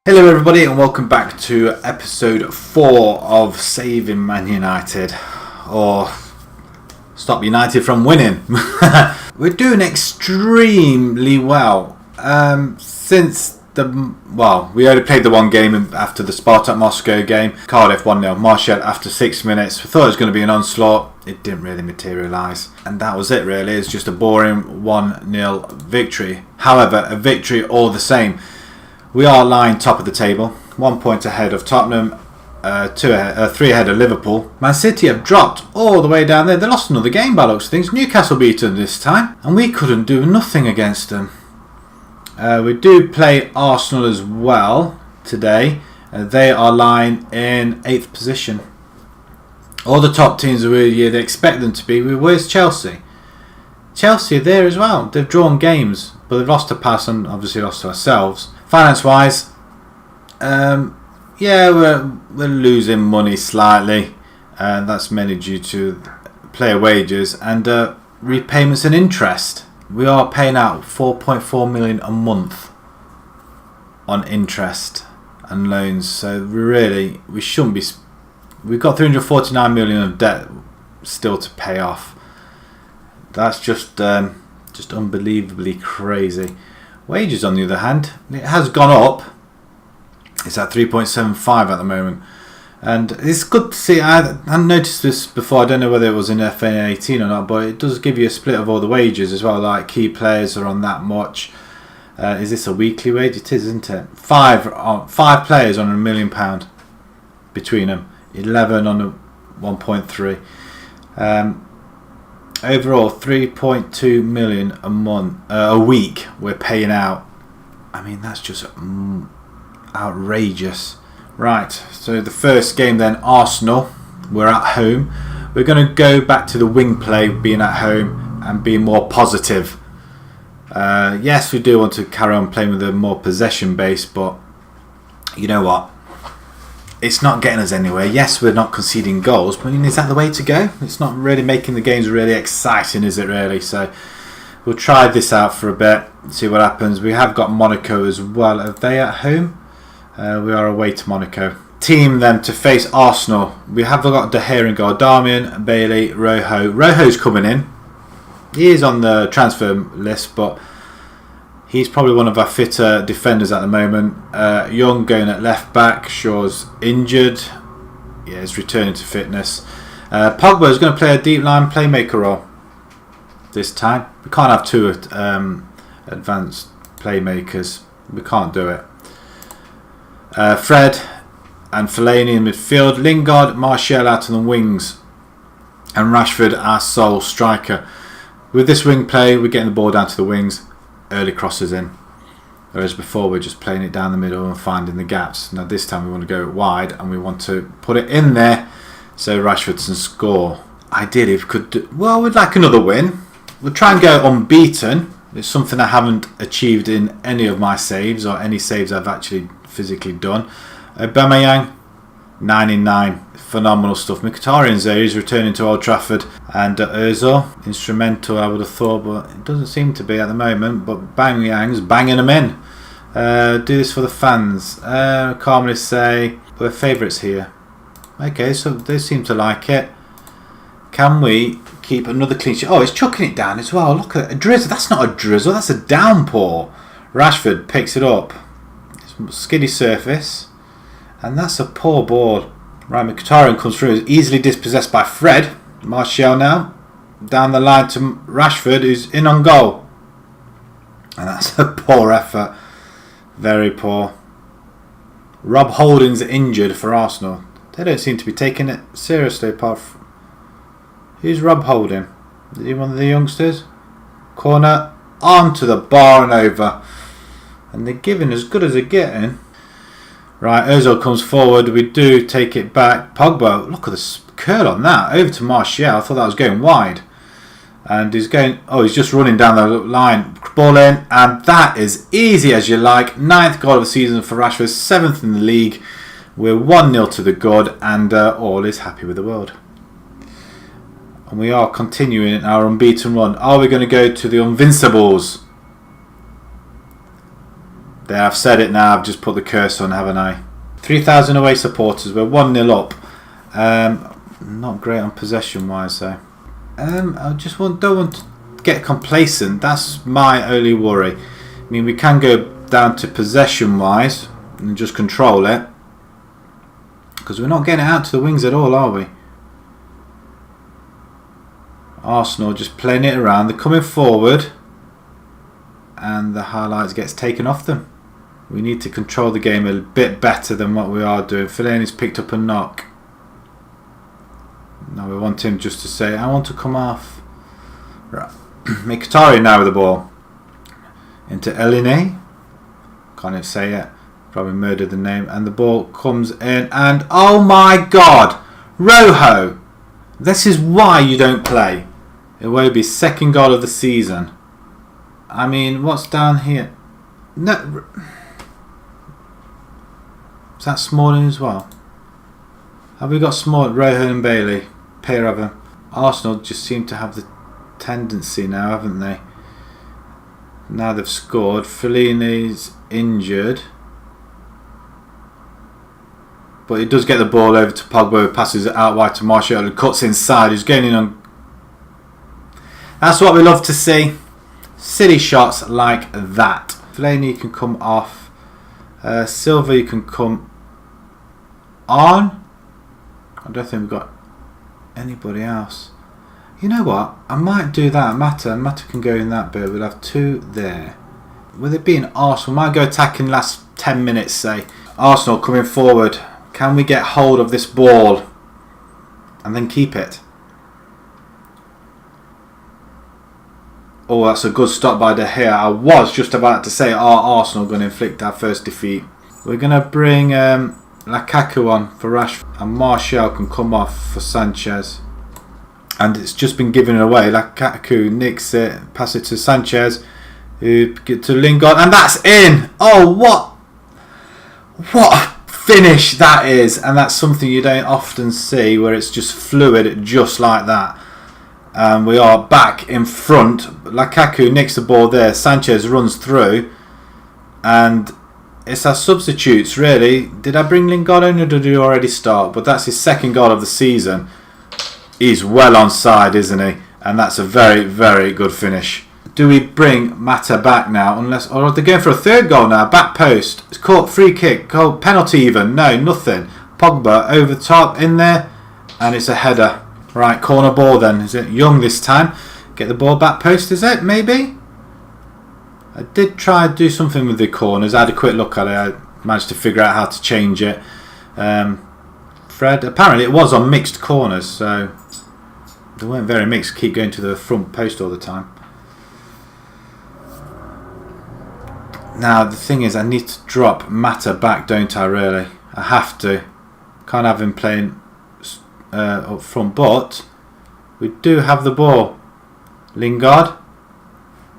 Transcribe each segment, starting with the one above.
Hello everybody and welcome back to episode 4 of Saving Man United, or Stop United from Winning. We're doing extremely well since we only played the one game after the Spartak Moscow game. Cardiff 1-0, Martial after 6 minutes. We thought it was going to be an onslaught. It didn't really materialise, and that was it really. It's just a boring 1-0 victory. However, a victory all the same. We are lying top of the table, 1 point ahead of Tottenham, 3 ahead of Liverpool. Man City have dropped all the way down there. They lost another game by looks of things. Newcastle beat them this time, and we couldn't do nothing against them. We do play Arsenal as well today. They are lying in 8th position. All the top teams where you'd expect them to be. Where's Chelsea? Chelsea are there as well. They've drawn games, but they've lost to Palace and obviously lost to ourselves. Finance-wise, we're losing money slightly. That's mainly due to player wages and repayments and interest. We are paying out 4.4 million a month on interest and loans. So we shouldn't be. We've got 349 million of debt still to pay off. That's just unbelievably crazy. Wages, on the other hand, it has gone up. It's at 3.75 at the moment, and it's good to see. I hadn't noticed this before. I don't know whether it was in FA 18 or not, but it does give you a split of all the wages as well. Like key players are on that much. Is this a weekly wage? It is, isn't it? Five players on £1 million between them. 11 on a 1.3. Overall, 3.2 million a week we're paying out. I mean, that's just outrageous. Right, so the first game then, Arsenal. We're at home. We're going to go back to the wing play, being at home and being more positive. Yes, we do want to carry on playing with a more possession base, but you know what? It's not getting us anywhere. Yes, we're not conceding goals, but is that the way to go? It's not really making the games really exciting, is it really? So we'll try this out for a bit, see what happens. We have got Monaco as well. Are they at home? We are away to Monaco. Team then to face Arsenal. We have got De Gea in goal. Darmian, Bailey, Rojo. Rojo's coming in. He is on the transfer list, but he's probably one of our fitter defenders at the moment. Young going at left back. Shaw's injured. Yeah, he's returning to fitness. Pogba is going to play a deep line playmaker role this time. We can't have two advanced playmakers. We can't do it. Fred and Fellaini in midfield. Lingard, Martial out on the wings. And Rashford, our sole striker. With this wing play, we're getting the ball down to the wings. Early crosses in, whereas before we're just playing it down the middle and finding the gaps. Now this time we want to go wide and we want to put it in there so Rashford can score. Ideally, if we could we'd like another win. We'll try and go unbeaten. It's something I haven't achieved in any of my saves or any saves I've actually physically done. Aubameyang, 9 in 9. Phenomenal stuff. Mkhitaryan's there. He's returning to Old Trafford. And Ozil, instrumental I would have thought, but it doesn't seem to be at the moment. But Aubameyang's banging them in. Do this for the fans. Calmly say, we're favourites here. Okay, so they seem to like it. Can we keep another clean sheet? Oh, it's chucking it down as well. Look at a drizzle. That's not a drizzle, that's a downpour. Rashford picks it up. It's a skiddy surface. And that's a poor ball. Right, Mkhitaryan comes through. Is easily dispossessed by Fred. Martial now. Down the line to Rashford, who's in on goal. And that's a poor effort. Very poor. Rob Holding's injured for Arsenal. They don't seem to be taking it seriously apart from... Who's Rob Holding? Is he one of the youngsters? Corner. Onto the bar and over. And they're giving as good as they're getting. Right, Ozil comes forward. We do take it back. Pogba, look at the curl on that. Over to Martial. I thought that was going wide. And he's going... Oh, he's just running down the line. Ball in. And that is easy as you like. 9th goal of the season for Rashford. 7th in the league. We're 1-0 to the good. And all is happy with the world. And we are continuing our unbeaten run. Are we going to go to the Invincibles? There, I've said it now. I've just put the curse on, haven't I? 3,000 away supporters. We're 1-0 up. Not great on possession wise though. I just don't want to get complacent. That's my only worry. I mean, we can go down to possession wise and just control it, because we're not getting it out to the wings at all, are we? Arsenal just playing it around. They're coming forward and the highlights gets taken off them. We need to control the game a bit better than what we are doing. Fellaini's picked up a knock. Now we want him just to say, I want to come off. Right. Mkhitaryan now with the ball. Into Eline. Can't even say it. Probably murdered the name. And the ball comes in. And oh my God. Rojo. This is why you don't play. Iwobi's second goal of the season. I mean, what's down here? No. Is that Smalling as well? Have we got Smalling, Rojo and Bailey? Pair of them. Arsenal just seem to have the tendency now, haven't they? Now they've scored. Fellaini's injured. But he does get the ball over to Pogba, who passes it out wide to Martial and cuts inside. He's getting in on. That's what we love to see. Silly shots like that. Fellaini can come off. Silva, you can come on. I don't think we've got anybody else. You know what? I might do that. Mata can go in that bit. We'll have two there. With it being Arsenal, might go attacking last 10 minutes, say. Arsenal coming forward. Can we get hold of this ball and then keep it? Oh, that's a good stop by De Gea. I was just about to say, are Arsenal going to inflict our first defeat? We're going to bring Lukaku on for Rashford, and Martial can come off for Sanchez. And it's just been given away. Lukaku nicks it, pass it to Sanchez, who get to Lingard, and that's in. Oh, what a finish that is! And that's something you don't often see, where it's just fluid, just like that. And we are back in front. Lukaku nicks the ball there. Sanchez runs through, and it's our substitutes really. Did I bring Lingard in, or did he already start? But that's his second goal of the season. He's well onside, isn't he? And that's a very, very good finish. Do we bring Mata back now? Unless, or are they going for a third goal now? Back post. It's caught, free kick, goal, penalty even. No, nothing. Pogba over the top, in there, and it's a header. Right, corner ball then. Is it Young this time? Get the ball back post, is it? Maybe? I did try to do something with the corners. I had a quick look at it. I managed to figure out how to change it. Fred, apparently it was on mixed corners, so they weren't very mixed. Keep going to the front post all the time. Now the thing is, I need to drop Mata back, don't I really? I have to. Can't have him playing up front, but we do have the ball. Lingard,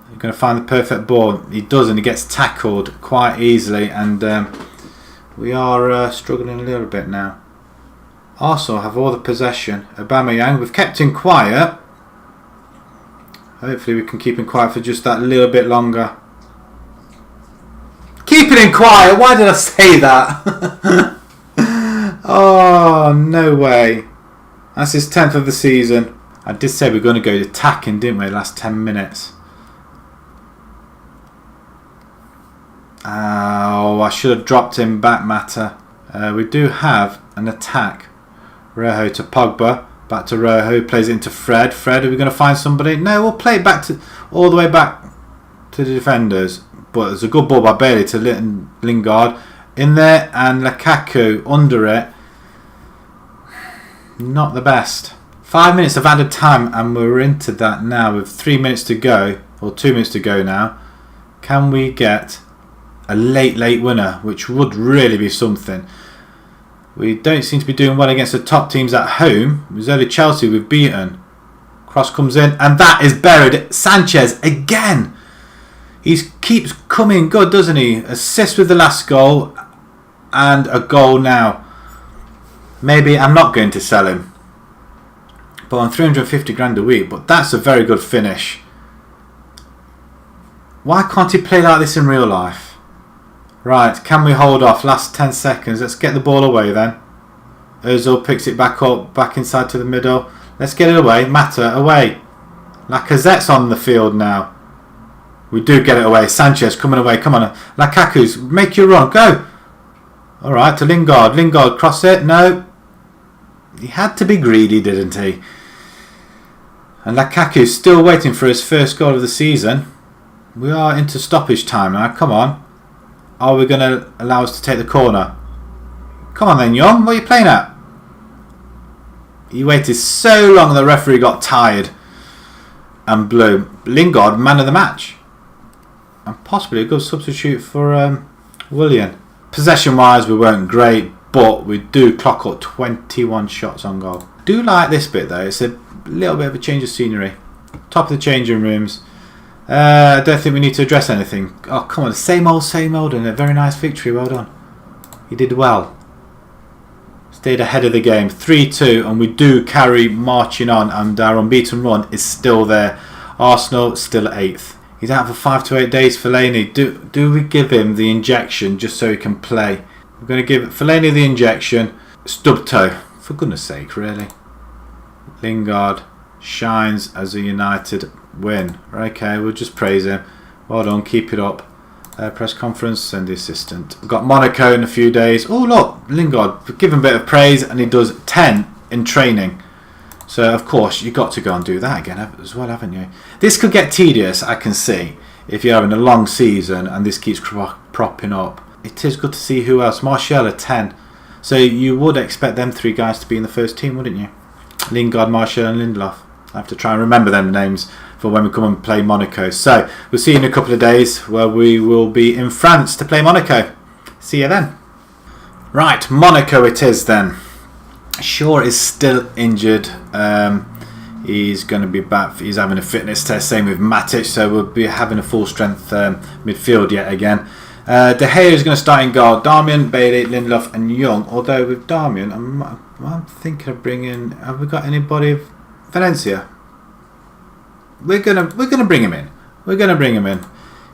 you're going to find the perfect ball. He does, and he gets tackled quite easily, and we are struggling a little bit now. Arsenal have all the possession. Aubameyang, we've kept him quiet. Hopefully we can keep him quiet for just that little bit longer. Keeping him quiet, why did I say that? Oh, no way. That's his 10th of the season. I did say we were going to go attacking, didn't we, last 10 minutes. Oh, I should have dropped him back, Mata. We do have an attack. Rojo to Pogba. Back to Rojo. Plays it into Fred. Fred, are we going to find somebody? No, we'll play it back to all the way back to the defenders. But there's a good ball by Bailey to Lingard. In there, and Lukaku under it. Not the best. 5 minutes of added time, and we're into that now with 3 minutes to go, or 2 minutes to go now. Can we get a late winner, which would really be something? We don't seem to be doing well against the top teams at home. It was only Chelsea we've beaten. Cross comes in, and that is buried. Sanchez again. He keeps coming good, doesn't he? Assist with the last goal, and a goal now. Maybe I'm not going to sell him, but on 350 grand a week. But that's a very good finish. Why can't he play like this in real life? Right, can we hold off? Last 10 seconds. Let's get the ball away then. Ozil picks it back up, back inside to the middle. Let's get it away. Mata, away. Lacazette's on the field now. We do get it away. Sanchez coming away. Come on. Lukaku's, make your run. Go. Alright, to Lingard. Lingard, cross it. No. He had to be greedy, didn't he? And Lukaku's still waiting for his first goal of the season. We are into stoppage time now. Come on. Are we going to allow us to take the corner? Come on then, Young. What are you playing at? He waited so long the referee got tired and blew. Lingard, man of the match. And possibly a good substitute for Willian. Possession-wise, we weren't great, but we do clock up 21 shots on goal. Do like this bit though. It's a little bit of a change of scenery. Top of the changing rooms. I don't think we need to address anything. Oh, come on. Same old, and a very nice victory. Well done. You did well. Stayed ahead of the game. 3-2, and we do carry marching on, and our unbeaten run is still there. Arsenal still at 8th. He's out for 5 to 8 days. Fellaini. Do we give him the injection just so he can play? We're going to give Fellaini the injection. Stub toe. For goodness sake, really. Lingard shines as a United win. Okay, we'll just praise him. Well done, keep it up. Press conference, send the assistant. We've got Monaco in a few days. Oh look, Lingard, give him a bit of praise, and he does 10 in training. So of course you've got to go and do that again as well, haven't you? This could get tedious, I can see, if you're having a long season and this keeps propping up. It is good to see who else. Martial at 10. So you would expect them 3 guys to be in the first team, wouldn't you? Lingard, Martial and Lindelof. I have to try and remember them names for when we come and play Monaco. So we'll see you in a couple of days where we will be in France to play Monaco. See you then. Right, Monaco it is then. Shaw is still injured. He's going to be back. He's having a fitness test. Same with Matic. So we'll be having a full strength midfield yet again. De Gea is going to start in goal. Darmian, Bailey, Lindelof and Young. Although with Darmian, I'm thinking of bringing. Have we got anybody? Valencia. We're gonna bring him in. We're gonna bring him in. You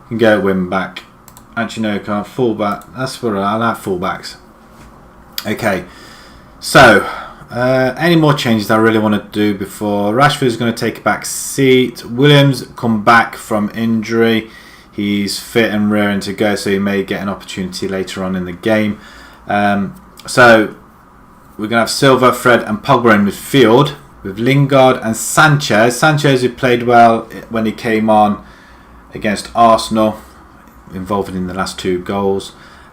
can go at wing back. Anchinoka, fullback. That's what I like, fullbacks. Okay. So, any more changes I really want to do before Rashford is going to take a back seat. Williams come back from injury. He's fit and raring to go, so he may get an opportunity later on in the game. So we're going to have Silva, Fred and Pogba in midfield with Lingard and Sanchez. Sanchez, who played well when he came on against Arsenal, involved in the last 2 goals.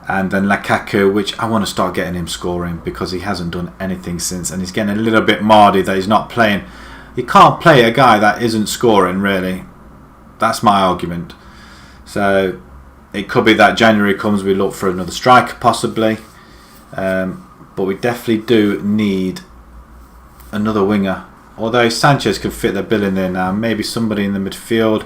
And then Lukaku, which I want to start getting him scoring because he hasn't done anything since, and he's getting a little bit mardy that he's not playing. You can't play a guy that isn't scoring, really. That's my argument. So it could be that January comes, we look for another striker possibly. But we definitely do need another winger. Although Sanchez could fit the bill in there now. Maybe somebody in the midfield.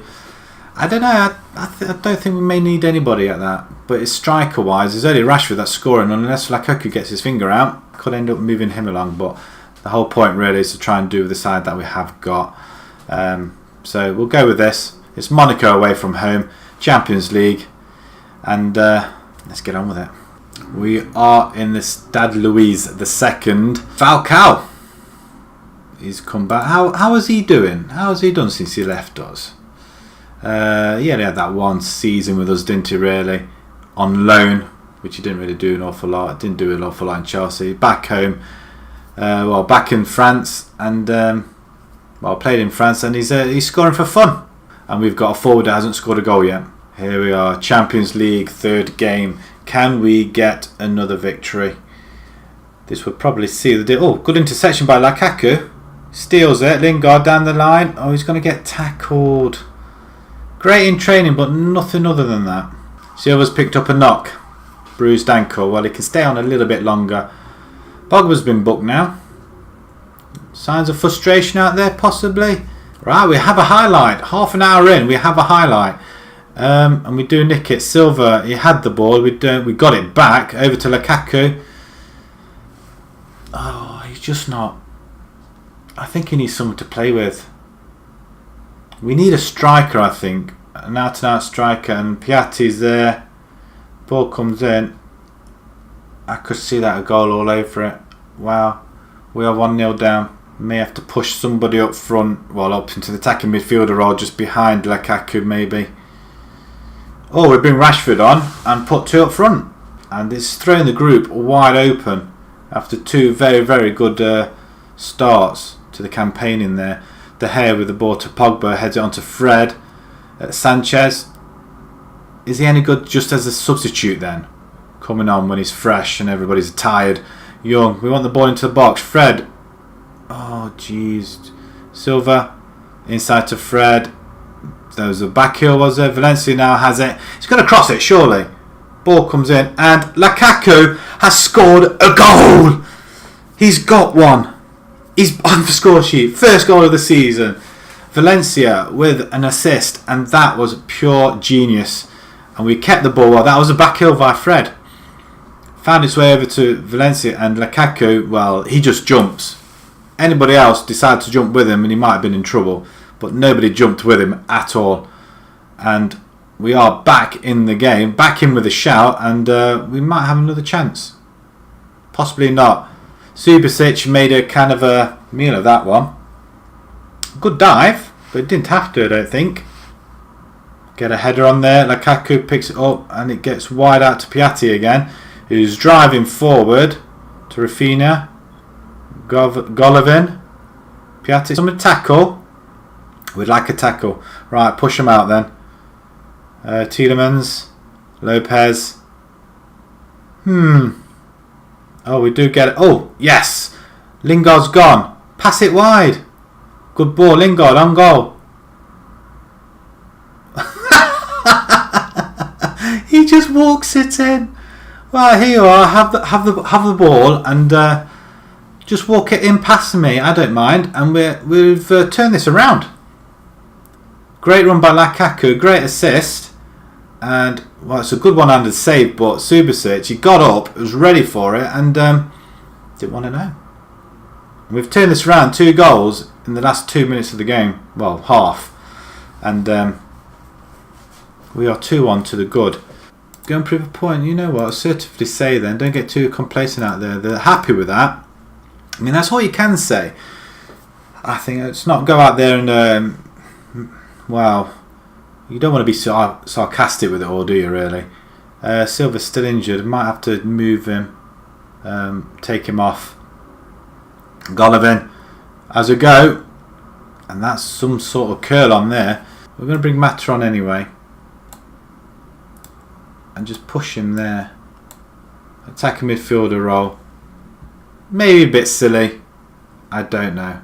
I don't know. I don't think we may need anybody at that. But it's striker-wise, there's only Rashford that's scoring. Unless Lukaku gets his finger out, could end up moving him along. But the whole point really is to try and do with the side that we have got. So we'll go with this. It's Monaco away from home. Champions League. And let's get on with it. We are in the Stade Louis II. Falcao. He's come back. How is he doing? How has he done since he left us? Yeah, he had that one season with us, didn't he, really? On loan, which he didn't really do an awful lot. Didn't do an awful lot in Chelsea. Back home. Back in France. And, played in France. And he's scoring for fun. And we've got a forward that hasn't scored a goal yet. Here we are. Champions League, 3rd game. Can we get another victory? This would probably seal the deal. Oh, good interception by Lukaku. Steals it. Lingard down the line. Oh, he's going to get tackled. Great in training, but nothing other than that. Silva's picked up a knock. Bruised ankle. Well, he can stay on a little bit longer. Pogba's been booked now. Signs of frustration out there, possibly. Right, we have a highlight. Half an hour in, we have a highlight. And we do nick it. Silva, he had the ball. We got it back. Over to Lukaku. Oh, he's just not... I think he needs someone to play with. We need a striker, I think. An out-and-out striker. And Piatti's there. Ball comes in. I could see that a goal all over it. Wow. We are 1-0 down. May have to push somebody up front. Well, up into the attacking midfielder or just behind Lukaku maybe. Oh, we bring Rashford on and put 2 up front. And it's throwing the group wide open after 2 very, very good starts to the campaign in there. De Gea with the ball to Pogba, heads it on to Fred. Sanchez. Is he any good just as a substitute then? Coming on when he's fresh and everybody's tired. Young, we want the ball into the box. Fred. Oh, jeez. Silva. Inside to Fred. There was a back heel, was there? Valencia now has it. He's going to cross it, surely. Ball comes in and Lukaku has scored a goal. He's got one. He's on the score sheet. First goal of the season. Valencia with an assist, and that was pure genius. And we kept the ball well. That was a back heel by Fred. Found its way over to Valencia, and Lukaku, well, he just jumps. Anybody else decided to jump with him and he might have been in trouble, but nobody jumped with him at all. And we are back in the game, back in with a shout, and we might have another chance. Possibly not. Subasic made a kind of a meal of that one. Good dive, but it didn't have to, I don't think. Get a header on there. Lukaku picks it up and it gets wide out to Piatti again, who's driving forward to Rafinha. Golovin. Piatti. Someone tackle. We'd like a tackle. Right, push him out then. Tielemans. Lopez. Oh, we do get it. Oh, yes. Lingard's gone. Pass it wide. Good ball. Lingard on goal. He just walks it in. Well, here you are. Have the ball and just walk it in past me. I don't mind. And we've turned this around. Great run by Lukaku. Great assist. And well, it's a good one-handed save. But Subasic, he got up, was ready for it, and didn't want to know. And we've turned this around. 2 goals in the last 2 minutes of the game. Well, half. And we are 2-1 to the good. Go and prove a point. You know what? Assertively say then. Don't get too complacent out there. They're happy with that. I mean, that's all you can say. I think it's not go out there and wow. You don't want to be sarcastic with it all, do you? Really? Silva's still injured. Might have to move him. Take him off. Golovin has a go, and that's some sort of curl on there. We're going to bring Mata on anyway. And just push him there. Attack a midfielder role. Maybe a bit silly. I don't know.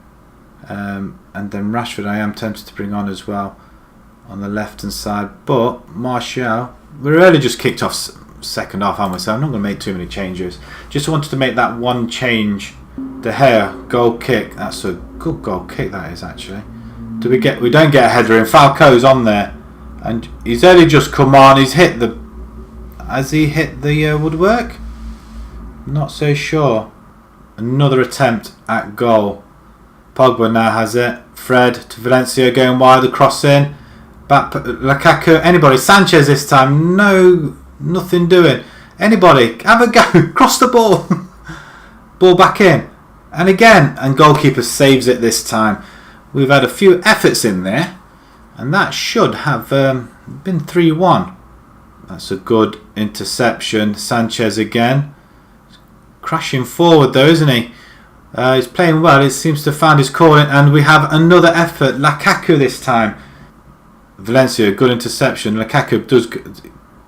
And then Rashford I am tempted to bring on as well. On the left hand side. But Martial. We're early just kicked off second half, haven't we? So I'm not going to make too many changes. Just wanted to make that one change. De Gea. Goal kick. That's a good goal kick that is actually. We don't get a header in. Falcao's on there. And he's only just come on. He's hit the... Has he hit the woodwork? Not so sure. Another attempt at goal. Pogba now has it. Fred to Valencia going wide. The cross in. Back Lukaku. Anybody. Sanchez this time. No. Nothing doing. Anybody. Have a go. Cross the ball. Ball back in. And again. And goalkeeper saves it this time. We've had a few efforts in there. And that should have been 3-1. That's a good interception. Sanchez again. Crashing forward though, isn't he? He's playing well. It seems to have found his calling. And we have another effort. Lukaku this time. Valencia, good interception. Lukaku does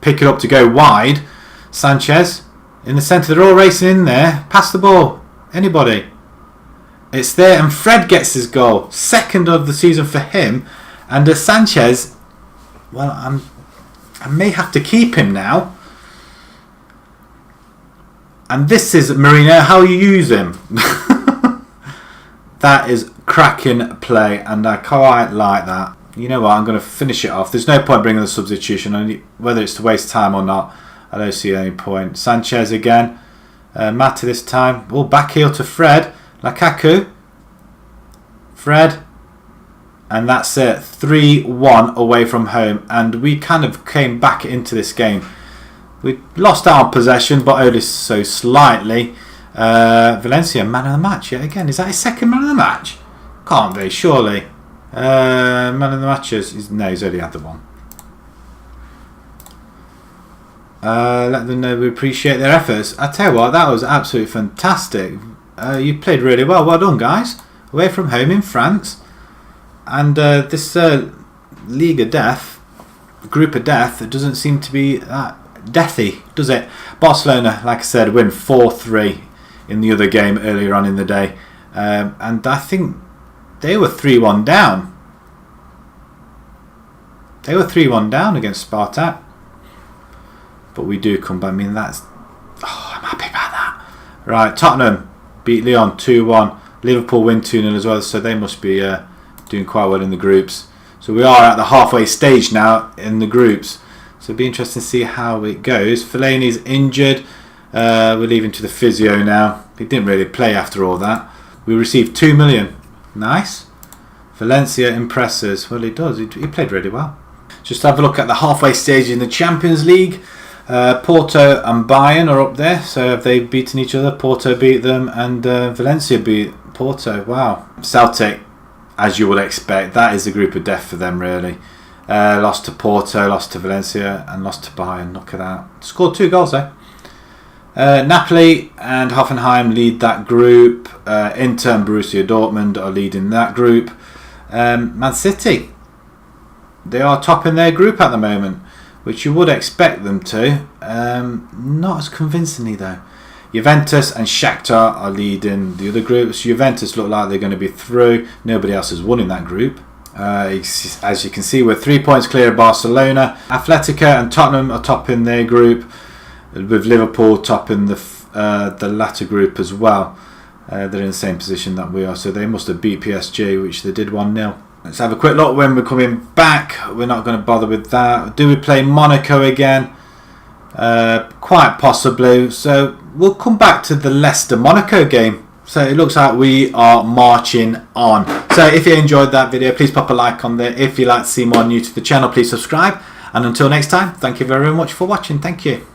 pick it up to go wide. Sanchez in the centre. They're all racing in there. Pass the ball. Anybody. It's there. And Fred gets his goal. Second of the season for him. And Sanchez, well, I may have to keep him now. And this is Mourinho, how you use him. That is cracking play, and I quite like that. You know what, I'm going to finish it off. There's no point bringing the substitution, whether it's to waste time or not. I don't see any point. Sanchez again. Mata this time. Oh, back heel to Fred. Lukaku. Fred. And that's it. 3-1 away from home. And we kind of came back into this game. We lost our possession, but only so slightly. Valencia, man of the match yet again. Is that his second man of the match? Can't be, surely. Man of the match no, he's only had the one. Let them know we appreciate their efforts. I tell you what, that was absolutely fantastic. You played really well. Well done, guys. Away from home in France. And this League of Death, Group of Death, it doesn't seem to be that deathy, does it? Barcelona, like I said, win 4-3 in the other game earlier on in the day. And I think they were 3-1 down. They were 3-1 down against Spartak. But we do come back. I mean, I'm happy about that. Right, Tottenham beat Lyon 2-1. Liverpool win 2-0 as well, so they must be doing quite well in the groups. So we are at the halfway stage now in the groups. So it'll be interesting to see how it goes. Fellaini's injured. We're leaving to the physio now. He didn't really play after all that. We received 2 million. Nice. Valencia impresses. Well, he does. He played really well. Just have a look at the halfway stage in the Champions League. Porto and Bayern are up there. So have they beaten each other? Porto beat them and Valencia beat Porto. Wow. Celtic, as you would expect, that is the group of death for them, really. Lost to Porto, lost to Valencia and lost to Bayern. Look at that. Scored 2 goals though. Napoli and Hoffenheim lead that group. Inter and Borussia Dortmund are leading that group. Man City, they are topping their group at the moment, which you would expect them to. Not as convincingly though. Juventus and Shakhtar are leading the other groups. Juventus look like they're going to be through. Nobody else has won in that group. As you can see, we're 3 points clear of Barcelona. Atletico and Tottenham are topping their group, with Liverpool topping the latter group as well. They're in the same position that we are, so they must have beat PSG, which they did 1-0. Let's have a quick look when we're coming back. We're not going to bother with that. Do we play Monaco again? Quite possibly. So we'll come back to the Leicester-Monaco game. So it looks like we are marching on. So if you enjoyed that video, please pop a like on there. If you'd like to see more new to the channel, please subscribe. And until next time, thank you very much for watching. Thank you.